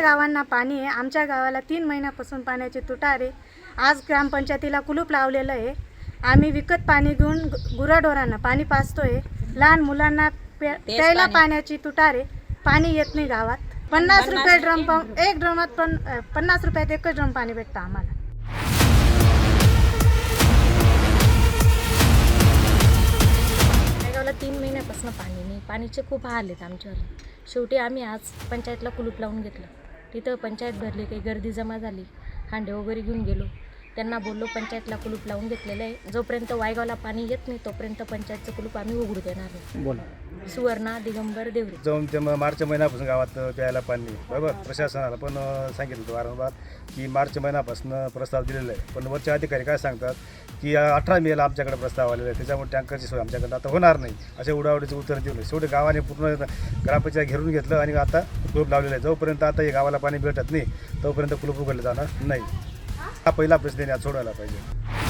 गावांना पाणी आहे, आमच्या गावाला 3 महिन्यापासून पाण्याची तुटार आहे। आज ग्रामपंचायतीला कुलूप लावलेलं आहे। आम्ही विकत पाणी घेऊन गुराढोरांना पाणी पाजतोय। लहान मुलांना प्यायला पाण्याची तुटार आहे, पाणी येत नाही गावात। 50 रुपये ड्रम, एक ड्रमात पण 50 रुपयात एकच ड्रम पाणी भेटतं आम्हाला। गावाला 3 महिन्यापासून पाणी नाही, पाणीचे खूप हाल आहेत आमच्यावर। शेवटी आम्ही आज पंचायतला कुलूप लावून घेतलं। तिथं पंचायत भरली, काही गर्दी जमा झाली, हांडे वगैरे घेऊन गेलो, त्यांना बोललो पंचायतला कुलूप लावून घेतलेलं आहे, जोपर्यंत वायगावला पाणी येत नाही तोपर्यंत पंचायतचं कुलूप आम्ही उघडू देणार नाही। बोला सुवर्णा दिगंबर देवरे। जाऊन ते मार्च महिन्यापासून गावात प्यायला पाणी बरोबर प्रशासनाला पण सांगितलं होतं वारंवार की मार्च महिन्यापासून प्रस्ताव दिलेला आहे, पण वरचे अधिकारी काय सांगतात की 18 मेला आमच्याकडे प्रस्ताव आलेला आहे, त्याच्यामुळे टँकरची सोय आमच्याकडे आता होणार नाही असे उडावडीचे उत्तर दिले। शेवटी गावाने पूर्ण ग्रामपंचायत घेरून घेतलं आणि आता कुलूप लावलेलं आहे। जोपर्यंत आता हे गावाला पाणी भेटत नाही तोपर्यंत कुलूप उघडलं जाणार नाही। हा पहिला प्रश्न सोडवायला पाहिजे।